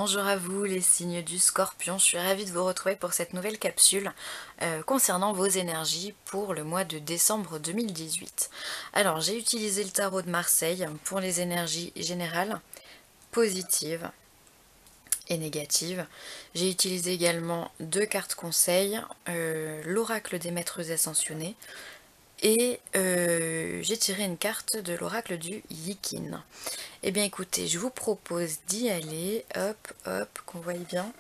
Bonjour à vous les signes du Scorpion, je suis ravie de vous retrouver pour cette nouvelle capsule concernant vos énergies pour le mois de décembre 2018. Alors j'ai utilisé le tarot de Marseille pour les énergies générales, positives et négatives. J'ai utilisé également deux cartes conseils, l'oracle des maîtres ascensionnés et j'ai tiré une carte de l'oracle du Yikin. Eh bien écoutez, je vous propose d'y aller, hop, hop, qu'on voie bien.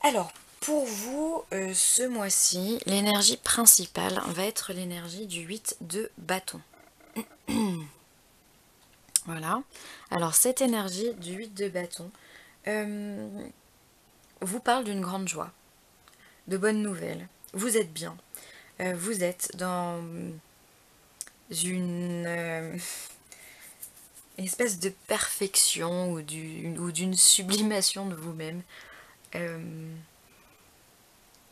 Alors, pour vous, ce mois-ci, l'énergie principale va être l'énergie du 8 de bâton. Voilà. Alors, cette énergie du 8 de bâton vous parle d'une grande joie, de bonnes nouvelles. Vous êtes bien. Vous êtes dans une espèce de perfection ou d'une sublimation de vous-même.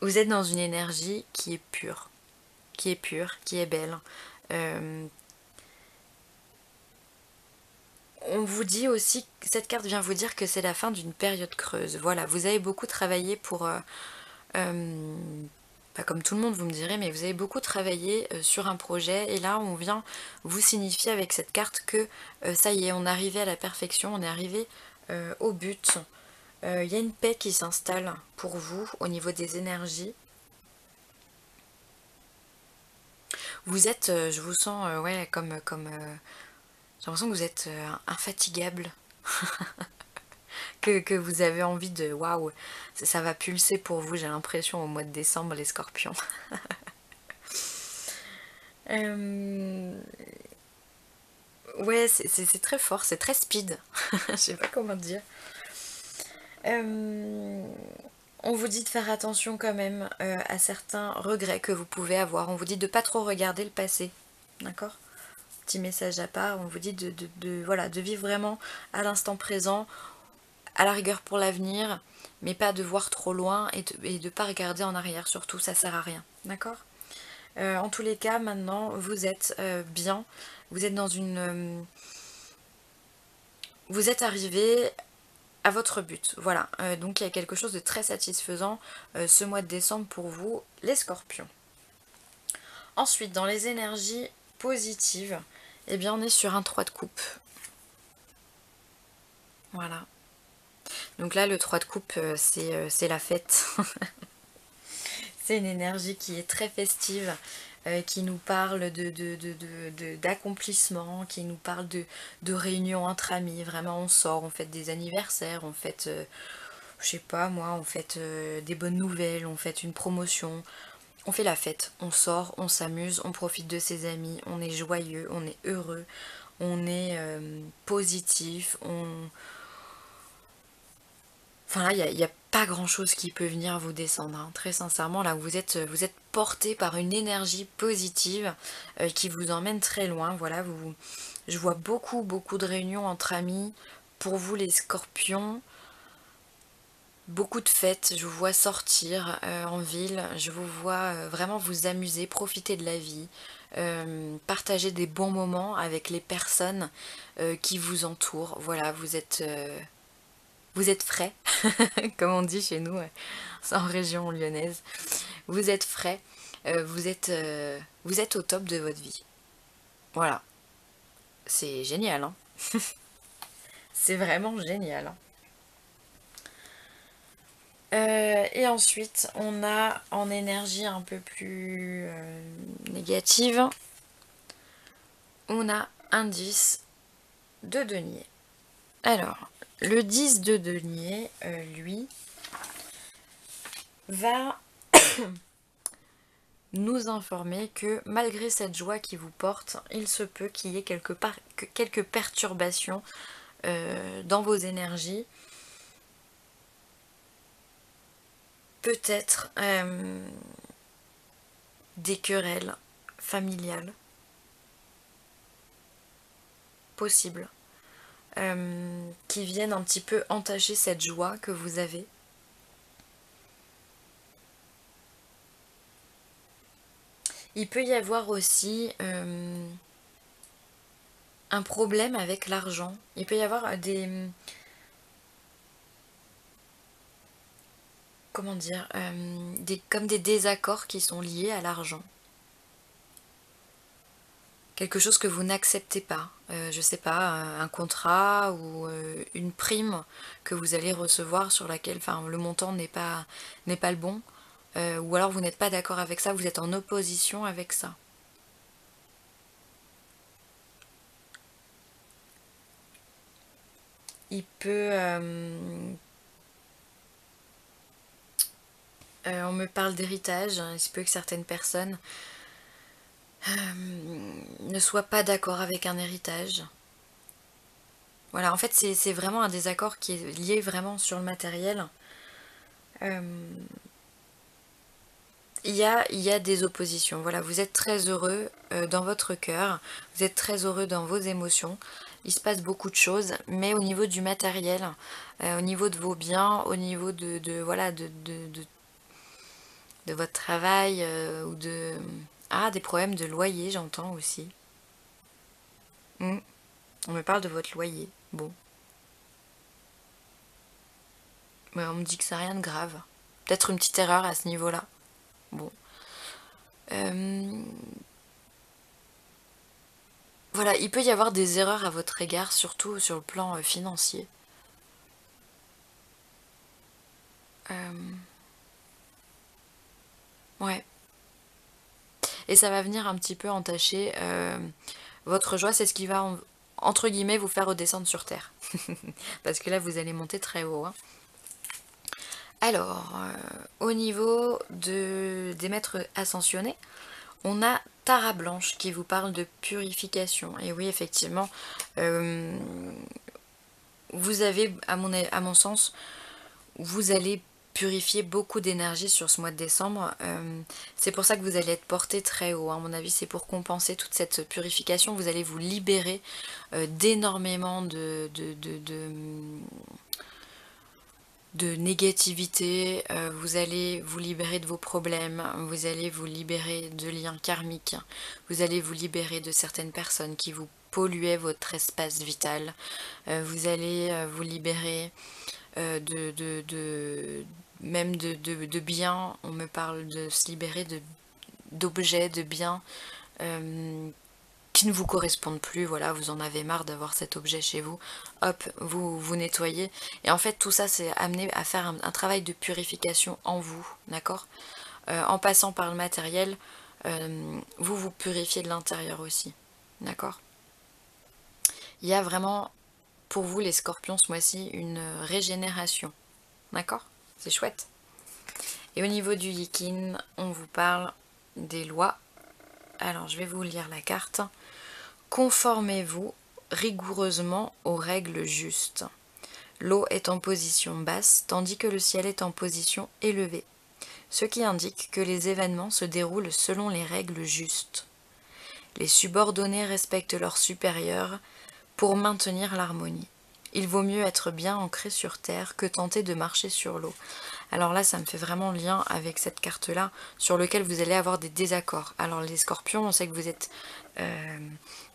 Vous êtes dans une énergie qui est pure, qui est belle. On vous dit aussi, cette carte vient vous dire que c'est la fin d'une période creuse. Voilà, vous avez beaucoup travaillé pour... pas comme tout le monde vous me direz, mais vous avez beaucoup travaillé sur un projet et là on vient vous signifier avec cette carte que ça y est, on est arrivé à la perfection, on est arrivé au but. Il y a une paix qui s'installe pour vous au niveau des énergies. Vous êtes, je vous sens, ouais, j'ai l'impression que vous êtes infatigable, que vous avez envie de, waouh, ça va pulser pour vous, j'ai l'impression, au mois de décembre, les scorpions. Euh, ouais, c'est très fort, c'est très speed, je sais pas comment dire. Euh, on vous dit de faire attention quand même à certains regrets que vous pouvez avoir, on vous dit de pas trop regarder le passé, d'accord? Petit message à part, on vous dit voilà, de vivre vraiment à l'instant présent, à la rigueur pour l'avenir, mais pas de voir trop loin et de pas regarder en arrière surtout, ça sert à rien, d'accord? En tous les cas, maintenant, vous êtes bien, vous êtes dans une... vous êtes arrivé à votre but, voilà. Donc il y a quelque chose de très satisfaisant ce mois de décembre pour vous, les scorpions. Ensuite, dans les énergies positives, eh bien on est sur un 3 de coupe. Voilà. Donc là, le 3 de coupe, c'est la fête. C'est une énergie qui est très festive, qui nous parle d'accomplissement, qui nous parle de réunions entre amis. Vraiment, on sort, on fête des anniversaires, on fête, je sais pas moi, on fête des bonnes nouvelles, on fête une promotion. On fait la fête, on sort, on s'amuse, on profite de ses amis, on est joyeux, on est heureux, on est positif, enfin là, il n'y a pas grand chose qui peut venir vous descendre, hein. Très sincèrement, là vous êtes porté par une énergie positive qui vous emmène très loin. Voilà, je vois beaucoup de réunions entre amis. Pour vous les scorpions, beaucoup de fêtes, je vous vois sortir en ville, je vous vois vraiment vous amuser, profiter de la vie, partager des bons moments avec les personnes qui vous entourent. Voilà, vous êtes frais, comme on dit chez nous, c'est en région lyonnaise. Vous êtes frais, vous êtes au top de votre vie. Voilà, c'est génial, hein. C'est vraiment génial, hein. Et ensuite, on a en énergie un peu plus négative, on a un 10 de denier. Alors, le 10 de denier, lui, va nous informer que malgré cette joie qui vous porte, il se peut qu'il y ait quelques perturbations dans vos énergies. Peut-être des querelles familiales possibles qui viennent un petit peu entacher cette joie que vous avez. Il peut y avoir aussi un problème avec l'argent. Il peut y avoir comment dire, comme des désaccords qui sont liés à l'argent. Quelque chose que vous n'acceptez pas, je sais pas, un contrat ou une prime que vous allez recevoir sur laquelle, enfin, le montant n'est pas le bon, ou alors vous n'êtes pas d'accord avec ça, vous êtes en opposition avec ça. Il peut, on me parle d'héritage, il se peut que certaines personnes ne soient pas d'accord avec un héritage. Voilà, en fait, c'est vraiment un désaccord qui est lié vraiment sur le matériel. Euh, il y a des oppositions. Voilà, vous êtes très heureux dans votre cœur, vous êtes très heureux dans vos émotions. Il se passe beaucoup de choses, mais au niveau du matériel, au niveau de vos biens, au niveau voilà, de votre travail ou de... Ah, des problèmes de loyer, j'entends aussi. Hmm, on me parle de votre loyer. Bon, mais on me dit que c'est rien de grave. Peut-être une petite erreur à ce niveau-là. Bon. Euh, Voilà, il peut y avoir des erreurs à votre égard, surtout sur le plan financier. Euh, ouais. Et ça va venir un petit peu entacher votre joie, c'est ce qui va, entre guillemets, vous faire redescendre sur Terre. Parce que là, vous allez monter très haut, hein. Alors, au niveau des maîtres ascensionnés, on a Tara Blanche qui vous parle de purification. Et oui, effectivement, euh, vous avez, à mon sens, vous allez purifier beaucoup d'énergie sur ce mois de décembre. C'est pour ça que vous allez être porté très haut, hein. À mon avis, c'est pour compenser toute cette purification. Vous allez vous libérer d'énormément de négativité. Vous allez vous libérer de vos problèmes. Vous allez vous libérer de liens karmiques. Vous allez vous libérer de certaines personnes qui vous polluaient votre espace vital. Vous allez vous libérer même de biens. On me parle de se libérer d'objets, de biens qui ne vous correspondent plus. Voilà, vous en avez marre d'avoir cet objet chez vous. Hop, vous nettoyez. Et en fait, tout ça, c'est amené à faire un travail de purification en vous, d'accord. En passant par le matériel, vous vous purifiez de l'intérieur aussi, d'accord. Il y a vraiment, pour vous les scorpions, ce mois-ci, une régénération, d'accord. C'est chouette. Et au niveau du Yikin, on vous parle des lois. Alors, je vais vous lire la carte. Conformez-vous rigoureusement aux règles justes. L'eau est en position basse, tandis que le ciel est en position élevée, ce qui indique que les événements se déroulent selon les règles justes. Les subordonnés respectent leurs supérieurs pour maintenir l'harmonie. Il vaut mieux être bien ancré sur terre que tenter de marcher sur l'eau. Alors là, ça me fait vraiment lien avec cette carte-là, sur lequel vous allez avoir des désaccords. Alors les scorpions, on sait que vous êtes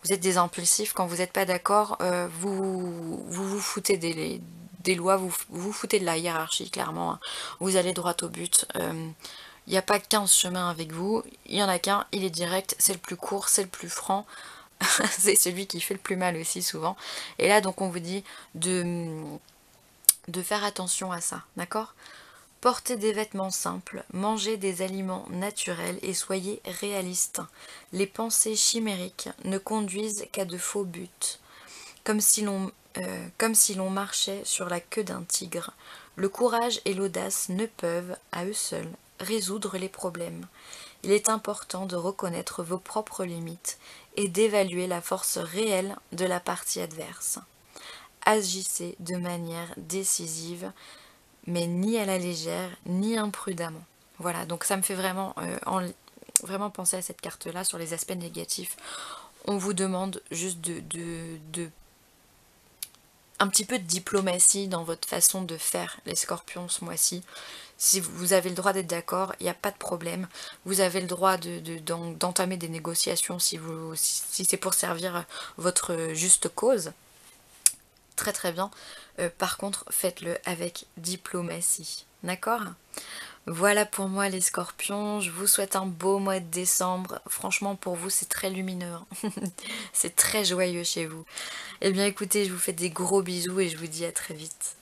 des impulsifs. Quand vous n'êtes pas d'accord, vous foutez des lois, vous foutez de la hiérarchie, clairement, hein. Vous allez droit au but. Il n'y a pas 15 chemins avec vous, il n'y en a qu'un, il est direct, c'est le plus court, c'est le plus franc. C'est celui qui fait le plus mal aussi souvent. Et là, donc, on vous dit de faire attention à ça, d'accord. Portez des vêtements simples, mangez des aliments naturels et soyez réalistes. Les pensées chimériques ne conduisent qu'à de faux buts, comme si l'on marchait sur la queue d'un tigre. Le courage et l'audace ne peuvent, à eux seuls, résoudre les problèmes. Il est important de reconnaître vos propres limites et d'évaluer la force réelle de la partie adverse. Agissez de manière décisive, mais ni à la légère, ni imprudemment. Voilà, donc ça me fait vraiment penser à cette carte-là sur les aspects négatifs. On vous demande juste un petit peu de diplomatie dans votre façon de faire, les scorpions, ce mois-ci. Si vous avez le droit d'être d'accord, il n'y a pas de problème. Vous avez le droit d'entamer des négociations si c'est pour servir votre juste cause. très très bien. Par contre, faites-le avec diplomatie. D'accord? Voilà pour moi les scorpions, je vous souhaite un beau mois de décembre. Franchement pour vous c'est très lumineux, hein. C'est très joyeux chez vous. Eh bien écoutez, je vous fais des gros bisous et je vous dis à très vite.